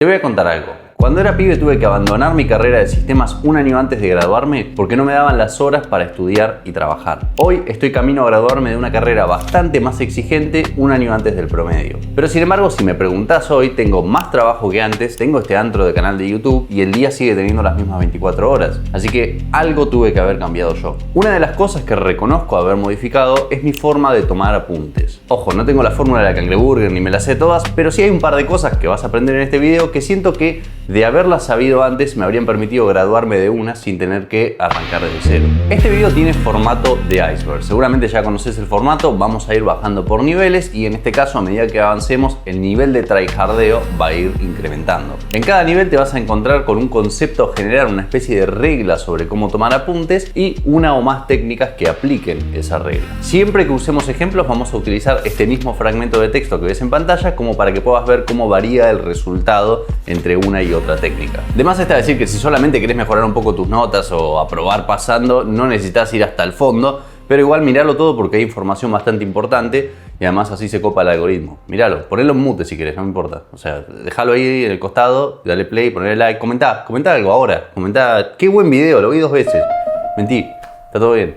Te voy a contar algo. Cuando era pibe tuve que abandonar mi carrera de sistemas un año antes de graduarme porque no me daban las horas para estudiar y trabajar. Hoy estoy camino a graduarme de una carrera bastante más exigente un año antes del promedio. Pero sin embargo, si me preguntás hoy, tengo más trabajo que antes, tengo este antro de canal de YouTube y el día sigue teniendo las mismas 24 horas. Así que algo tuve que haber cambiado yo. Una de las cosas que reconozco haber modificado es mi forma de tomar apuntes. Ojo, no tengo la fórmula de la cangreburger ni me la sé todas, pero sí hay un par de cosas que vas a aprender en este video que siento que de haberlas sabido antes me habrían permitido graduarme de una sin tener que arrancar desde cero. Este video tiene formato de iceberg. Seguramente ya conoces el formato, vamos a ir bajando por niveles y en este caso a medida que avancemos el nivel de tryhardeo va a ir incrementando. En cada nivel te vas a encontrar con un concepto general, una especie de regla sobre cómo tomar apuntes y una o más técnicas que apliquen esa regla. Siempre que usemos ejemplos vamos a utilizar este mismo fragmento de texto que ves en pantalla como para que puedas ver cómo varía el resultado entre una y otra técnica. Además está decir que si solamente querés mejorar un poco tus notas o aprobar pasando, no necesitas ir hasta el fondo, pero igual miralo todo porque hay información bastante importante y además así se copa el algoritmo. Míralo, ponelo en mute si querés, no me importa. O sea, déjalo ahí en el costado, dale play, ponle like, comentá algo ahora, comentá, qué buen video, lo vi 2 veces. Mentí, está todo bien.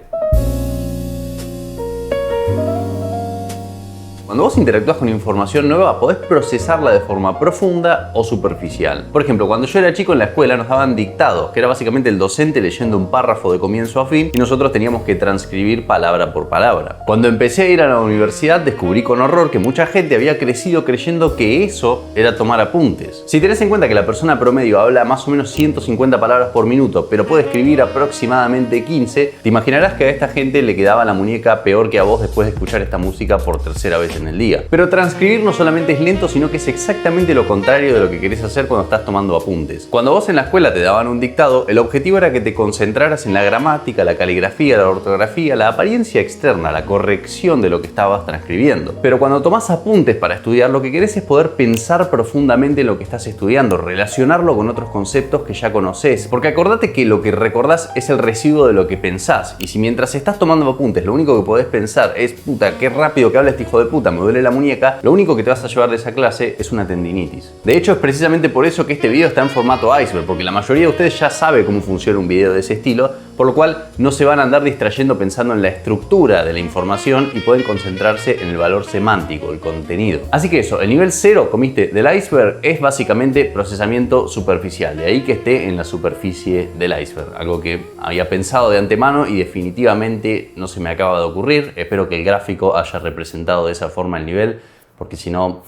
Cuando vos interactúas con información nueva, podés procesarla de forma profunda o superficial. Por ejemplo, cuando yo era chico en la escuela nos daban dictados, que era básicamente el docente leyendo un párrafo de comienzo a fin y nosotros teníamos que transcribir palabra por palabra. Cuando empecé a ir a la universidad descubrí con horror que mucha gente había crecido creyendo que eso era tomar apuntes. Si tenés en cuenta que la persona promedio habla más o menos 150 palabras por minuto, pero puede escribir aproximadamente 15, te imaginarás que a esta gente le quedaba la muñeca peor que a vos después de escuchar esta música por tercera vez en el día. Pero transcribir no solamente es lento, sino que es exactamente lo contrario de lo que querés hacer cuando estás tomando apuntes. Cuando vos en la escuela te daban un dictado, el objetivo era que te concentraras en la gramática, la caligrafía, la ortografía, la apariencia externa, la corrección de lo que estabas transcribiendo. Pero cuando tomás apuntes para estudiar, lo que querés es poder pensar profundamente en lo que estás estudiando, relacionarlo con otros conceptos que ya conoces. Porque acordate que lo que recordás es el residuo de lo que pensás. Y si mientras estás tomando apuntes lo único que podés pensar es puta, qué rápido que habla este hijo de puta, me duele la muñeca, lo único que te vas a llevar de esa clase es una tendinitis. De hecho, es precisamente por eso que este video está en formato iceberg, porque la mayoría de ustedes ya sabe cómo funciona un video de ese estilo, por lo cual no se van a andar distrayendo pensando en la estructura de la información y pueden concentrarse en el valor semántico, el contenido. Así que eso, el nivel 0, comiste, del iceberg es básicamente procesamiento superficial, de ahí que esté en la superficie del iceberg, algo que había pensado de antemano y definitivamente no se me acaba de ocurrir. Espero que el gráfico haya representado de esa forma el nivel, porque si no,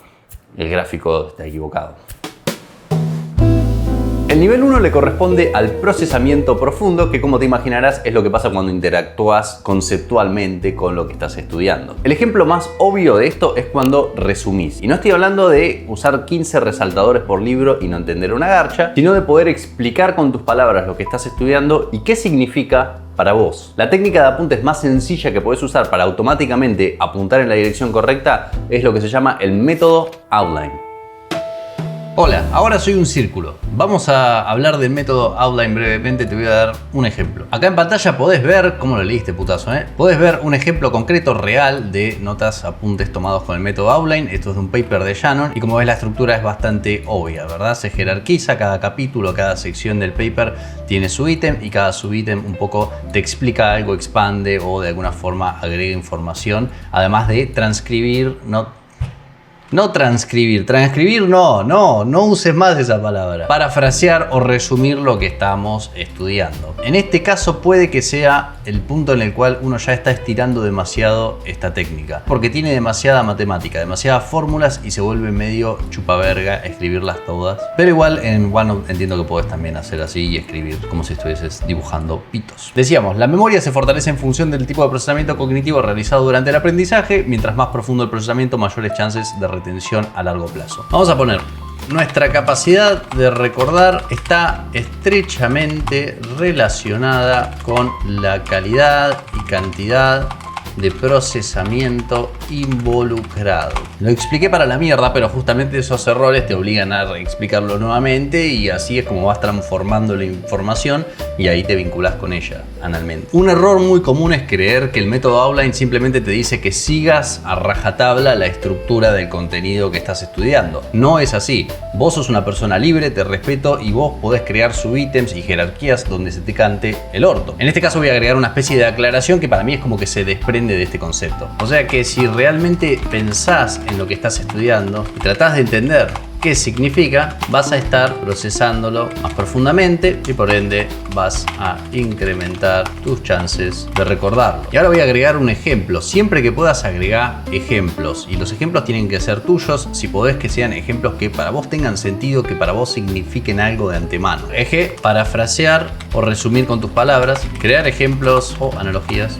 el gráfico está equivocado. El nivel 1 le corresponde al procesamiento profundo, que como te imaginarás es lo que pasa cuando interactúas conceptualmente con lo que estás estudiando. El ejemplo más obvio de esto es cuando resumís. Y no estoy hablando de usar 15 resaltadores por libro y no entender una garcha, sino de poder explicar con tus palabras lo que estás estudiando y qué significa para vos. La técnica de apuntes más sencilla que podés usar para automáticamente apuntar en la dirección correcta es lo que se llama el método Outline. Hola, ahora soy un círculo. Vamos a hablar del método Outline brevemente, te voy a dar un ejemplo. Acá en pantalla podés ver, ¿cómo lo leíste, putazo? Podés ver un ejemplo concreto real de notas, apuntes tomados con el método Outline. Esto es de un paper de Shannon y como ves la estructura es bastante obvia, ¿verdad? Se jerarquiza, cada capítulo, cada sección del paper tiene su ítem y cada subítem un poco te explica algo, expande o de alguna forma agrega información, además de transcribir, no uses más esa palabra. Parafrasear o resumir lo que estamos estudiando. En este caso puede que sea el punto en el cual uno ya está estirando demasiado esta técnica, porque tiene demasiada matemática, demasiadas fórmulas y se vuelve medio chupaverga escribirlas todas. Pero igual en OneNote entiendo que puedes también hacer así y escribir como si estuvieses dibujando pitos. Decíamos, la memoria se fortalece en función del tipo de procesamiento cognitivo realizado durante el aprendizaje. Mientras más profundo el procesamiento, mayores chances de retención a largo plazo. Vamos a poner, nuestra capacidad de recordar está estrechamente relacionada con la calidad y cantidad de procesamiento involucrado. Lo expliqué para la mierda, pero justamente esos errores te obligan a reexplicarlo nuevamente y así es como vas transformando la información y ahí te vinculas con ella analmente. Un error muy común es creer que el método Outline simplemente te dice que sigas a rajatabla la estructura del contenido que estás estudiando. No es así. Vos sos una persona libre, te respeto y vos podés crear subítems y jerarquías donde se te cante el orto. En este caso voy a agregar una especie de aclaración que para mí es como que se desprende de este concepto. O sea que si realmente pensás en lo que estás estudiando y tratás de entender qué significa, vas a estar procesándolo más profundamente y por ende vas a incrementar tus chances de recordarlo. Y ahora voy a agregar un ejemplo. Siempre que puedas agregar ejemplos y los ejemplos tienen que ser tuyos, si podés que sean ejemplos que para vos tengan sentido, que para vos signifiquen algo de antemano. Eje, parafrasear o resumir con tus palabras, crear ejemplos o analogías,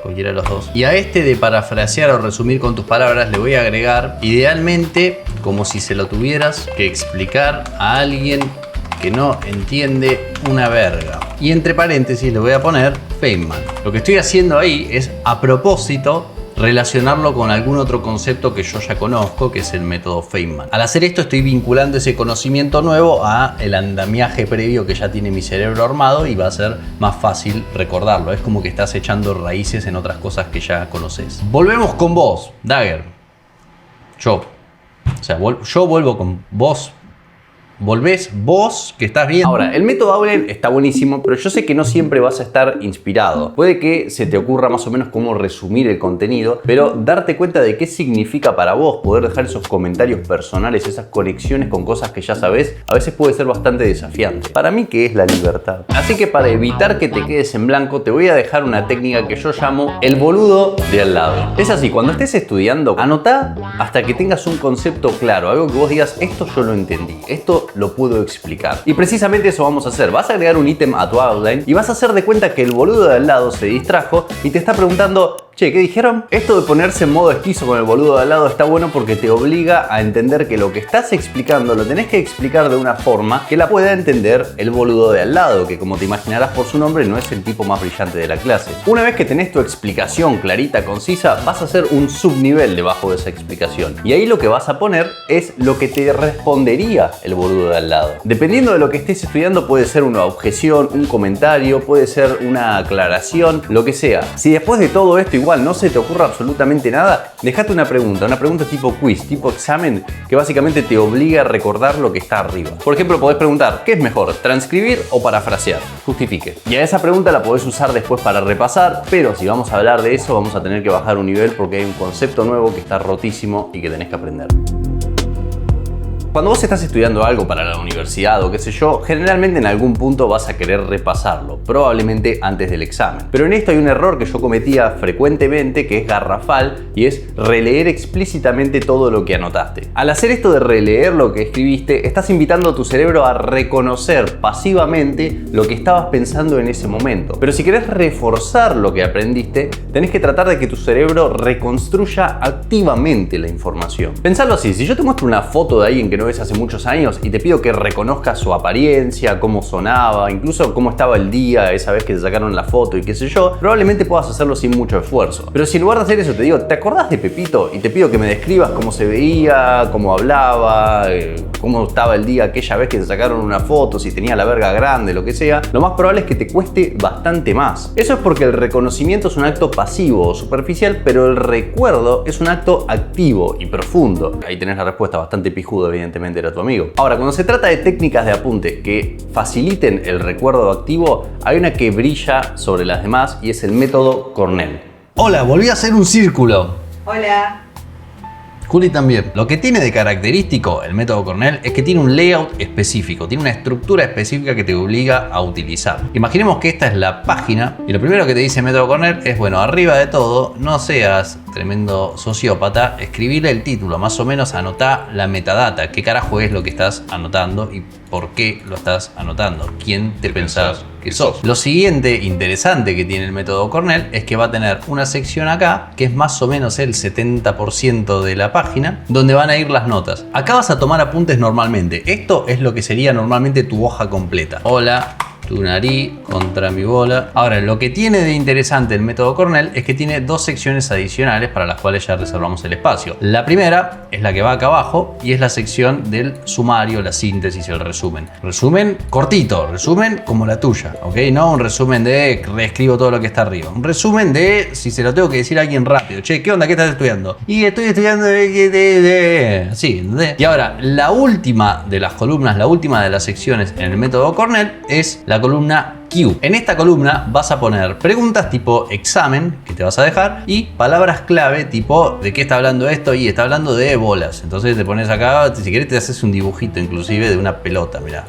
cualquiera de los dos. Y a este de parafrasear o resumir con tus palabras le voy a agregar, idealmente, como si se lo tuvieras que explicar a alguien que no entiende una verga. Y entre paréntesis le voy a poner Feynman. Lo que estoy haciendo ahí es, a propósito, relacionarlo con algún otro concepto que yo ya conozco, que es el método Feynman. Al hacer esto estoy vinculando ese conocimiento nuevo a el andamiaje previo que ya tiene mi cerebro armado y va a ser más fácil recordarlo. Es como que estás echando raíces en otras cosas que ya conoces. Volvemos con vos, Dagger. Yo vuelvo con vos. Volvés vos que estás viendo. Ahora, el método Outline está buenísimo, pero yo sé que no siempre vas a estar inspirado. Puede que se te ocurra más o menos cómo resumir el contenido, pero darte cuenta de qué significa para vos poder dejar esos comentarios personales, esas conexiones con cosas que ya sabés, a veces puede ser bastante desafiante. Para mí, ¿qué es la libertad? Así que para evitar que te quedes en blanco, te voy a dejar una técnica que yo llamo el boludo de al lado. Es así, cuando estés estudiando, anotá hasta que tengas un concepto claro, algo que vos digas, esto yo lo entendí, esto lo puedo explicar. Y precisamente eso vamos a hacer. Vas a agregar un ítem a tu outline y vas a hacer de cuenta que el boludo de al lado se distrajo y te está preguntando: che, ¿qué dijeron? Esto de ponerse en modo esquizo con el boludo de al lado está bueno porque te obliga a entender que lo que estás explicando lo tenés que explicar de una forma que la pueda entender el boludo de al lado, que como te imaginarás por su nombre no es el tipo más brillante de la clase. Una vez que tenés tu explicación clarita, concisa, vas a hacer un subnivel debajo de esa explicación. Y ahí lo que vas a poner es lo que te respondería el boludo de al lado. Dependiendo de lo que estés estudiando, puede ser una objeción, un comentario, puede ser una aclaración, lo que sea. Si después de todo esto igual no se te ocurra absolutamente nada, dejate una pregunta tipo quiz, tipo examen, que básicamente te obliga a recordar lo que está arriba. Por ejemplo, podés preguntar: ¿qué es mejor, transcribir o parafrasear? Justifique. Y a esa pregunta la podés usar después para repasar, pero si vamos a hablar de eso vamos a tener que bajar un nivel porque hay un concepto nuevo que está rotísimo y que tenés que aprender. Cuando vos estás estudiando algo para la universidad o qué sé yo, generalmente en algún punto vas a querer repasarlo, probablemente antes del examen. Pero en esto hay un error que yo cometía frecuentemente, que es garrafal, y es releer explícitamente todo lo que anotaste. Al hacer esto de releer lo que escribiste, estás invitando a tu cerebro a reconocer pasivamente lo que estabas pensando en ese momento. Pero si querés reforzar lo que aprendiste, tenés que tratar de que tu cerebro reconstruya activamente la información. Pensalo así: si yo te muestro una foto de alguien que no ves hace muchos años y te pido que reconozcas su apariencia, cómo sonaba, incluso cómo estaba el día esa vez que te sacaron la foto y qué sé yo, probablemente puedas hacerlo sin mucho esfuerzo. Pero si en lugar de hacer eso te digo: ¿te acordás de Pepito? Y te pido que me describas cómo se veía, cómo hablaba, cómo estaba el día aquella vez que te sacaron una foto, si tenía la verga grande, lo que sea, lo más probable es que te cueste bastante más. Eso es porque el reconocimiento es un acto pasivo o superficial, pero el recuerdo es un acto activo y profundo. Ahí tenés la respuesta, bastante pijudo, evidentemente era tu amigo. Ahora, cuando se trata de técnicas de apunte que faciliten el recuerdo activo, hay una que brilla sobre las demás y es el método Cornell. Hola, volví a hacer un círculo. Hola. Juli también. Lo que tiene de característico el método Cornell es que tiene un layout específico, tiene una estructura específica que te obliga a utilizar. Imaginemos que esta es la página y lo primero que te dice el método Cornell es: bueno, arriba de todo, no seas tremendo sociópata, escribirle el título, más o menos anotá la metadata, qué carajo es lo que estás anotando y por qué lo estás anotando, quién te pensás que sos. Lo siguiente interesante que tiene el método Cornell es que va a tener una sección acá, que es más o menos el 70% de la página, donde van a ir las notas. Acá vas a tomar apuntes normalmente. Esto es lo que sería normalmente tu hoja completa. Hola, tu nariz contra mi bola. Ahora, lo que tiene de interesante el método Cornell es que tiene dos secciones adicionales para las cuales ya reservamos el espacio. La primera es la que va acá abajo y es la sección del sumario, la síntesis, el resumen. Resumen cortito, resumen como la tuya, ¿ok? No un resumen de reescribo todo lo que está arriba. Un resumen de si se lo tengo que decir a alguien rápido. Che, ¿qué onda? ¿Qué estás estudiando? Y estoy estudiando sí, ¿entendés? Y ahora, la última de las columnas, la última de las secciones en el método Cornell es la columna Q. En esta columna vas a poner preguntas tipo examen que te vas a dejar y palabras clave tipo ¿de qué está hablando esto? Y está hablando de bolas. Entonces te pones acá, si querés te haces un dibujito inclusive de una pelota, mirá.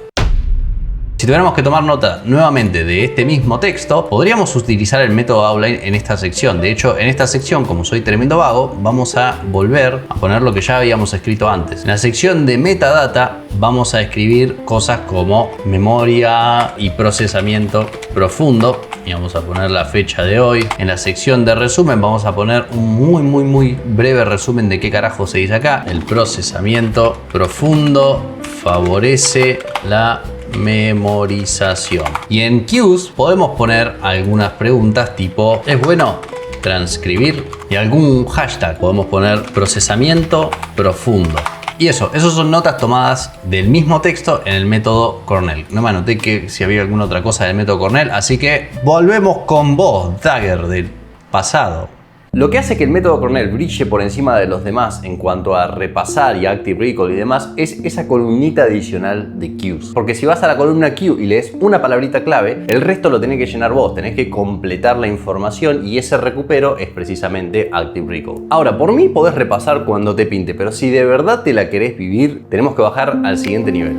Si tuviéramos que tomar nota nuevamente de este mismo texto, podríamos utilizar el método outline en esta sección. De hecho, en esta sección, como soy tremendo vago, vamos a volver a poner lo que ya habíamos escrito antes. En la sección de metadata vamos a escribir cosas como memoria y procesamiento profundo. Y vamos a poner la fecha de hoy. En la sección de resumen vamos a poner un muy breve resumen de qué carajo se dice acá. El procesamiento profundo favorece la memorización. Y en Qs podemos poner algunas preguntas tipo ¿es bueno transcribir? Y algún hashtag. Podemos poner procesamiento profundo. Y esos son notas tomadas del mismo texto en el método Cornell. No me anoté que si había alguna otra cosa del método Cornell, así que volvemos con vos, Dagger del pasado. Lo que hace que el método Cornell brille por encima de los demás en cuanto a repasar y Active Recall y demás es esa columnita adicional de Qs. Porque si vas a la columna Q y lees una palabrita clave, el resto lo tenés que llenar vos, tenés que completar la información y ese recupero es precisamente Active Recall. Ahora, por mí podés repasar cuando te pinte, pero si de verdad te la querés vivir, tenemos que bajar al siguiente nivel.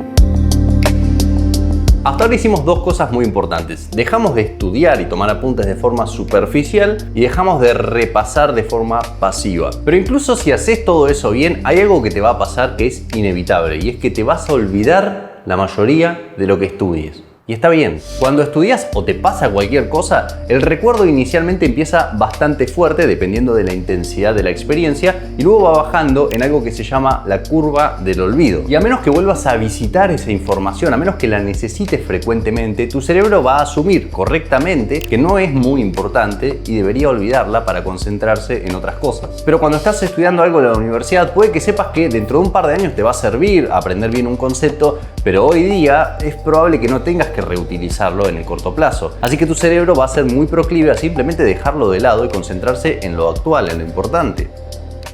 Hasta ahora hicimos dos cosas muy importantes. Dejamos de estudiar y tomar apuntes de forma superficial y dejamos de repasar de forma pasiva. Pero incluso si haces todo eso bien, hay algo que te va a pasar que es inevitable y es que te vas a olvidar la mayoría de lo que estudies. Y está bien, cuando estudias o te pasa cualquier cosa, el recuerdo inicialmente empieza bastante fuerte dependiendo de la intensidad de la experiencia y luego va bajando en algo que se llama la curva del olvido. Y a menos que vuelvas a visitar esa información, a menos que la necesites frecuentemente, tu cerebro va a asumir correctamente que no es muy importante y debería olvidarla para concentrarse en otras cosas. Pero cuando estás estudiando algo en la universidad, puede que sepas que dentro de un par de años te va a servir aprender bien un concepto, pero hoy día es probable que no tengas que reutilizarlo en el corto plazo. Así que tu cerebro va a ser muy proclive a simplemente dejarlo de lado y concentrarse en lo actual, en lo importante.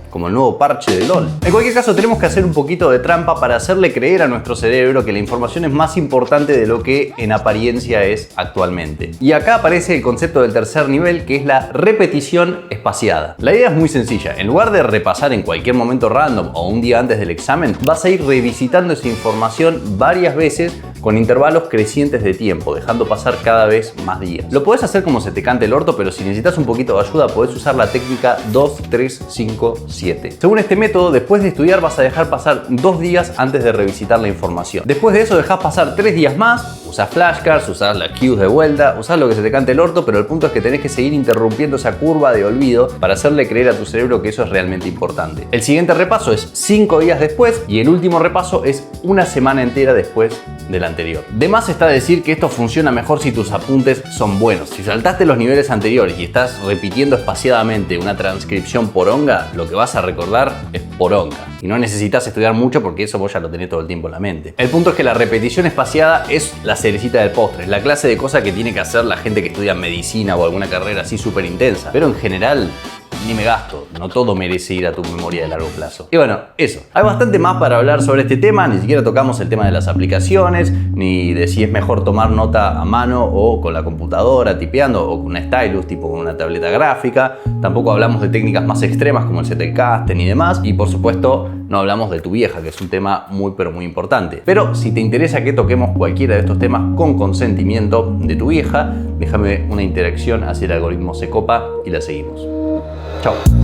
Como el nuevo parche de LOL. En cualquier caso, tenemos que hacer un poquito de trampa para hacerle creer a nuestro cerebro que la información es más importante de lo que en apariencia es actualmente. Y acá aparece el concepto del tercer nivel, que es la repetición espaciada. La idea es muy sencilla. En lugar de repasar en cualquier momento random o un día antes del examen, vas a ir revisitando esa información varias veces con intervalos crecientes de tiempo, dejando pasar cada vez más días. Lo podés hacer como se te cante el orto, pero si necesitas un poquito de ayuda, podés usar la técnica 2-3-5-7. Según este método, después de estudiar vas a dejar pasar 2 días antes de revisitar la información. Después de eso dejás pasar 3 días más, usás flashcards, usás las cues de vuelta, usás lo que se te cante el orto, pero el punto es que tenés que seguir interrumpiendo esa curva de olvido para hacerle creer a tu cerebro que eso es realmente importante. El siguiente repaso es 5 días después y el último repaso es una semana entera después del anterior. De más está decir que esto funciona mejor si tus apuntes son buenos. Si saltaste los niveles anteriores y estás repitiendo espaciadamente una transcripción poronga, lo que vas a recordar es poronga. Y no necesitas estudiar mucho porque eso vos ya lo tenés todo el tiempo en la mente. El punto es que la repetición espaciada es la cerecita del postre, es la clase de cosa que tiene que hacer la gente que estudia medicina o alguna carrera así súper intensa. Pero en general, ni me gasto, no todo merece ir a tu memoria de largo plazo. Y bueno, eso. Hay bastante más para hablar sobre este tema, ni siquiera tocamos el tema de las aplicaciones, ni de si es mejor tomar nota a mano o con la computadora tipeando o con una stylus, tipo con una tableta gráfica. Tampoco hablamos de técnicas más extremas como el Zettelkasten y demás. Y por supuesto, no hablamos de tu vieja, que es un tema muy pero muy importante. Pero si te interesa que toquemos cualquiera de estos temas con consentimiento de tu vieja, déjame una interacción, así el algoritmo se copa y la seguimos. Chao.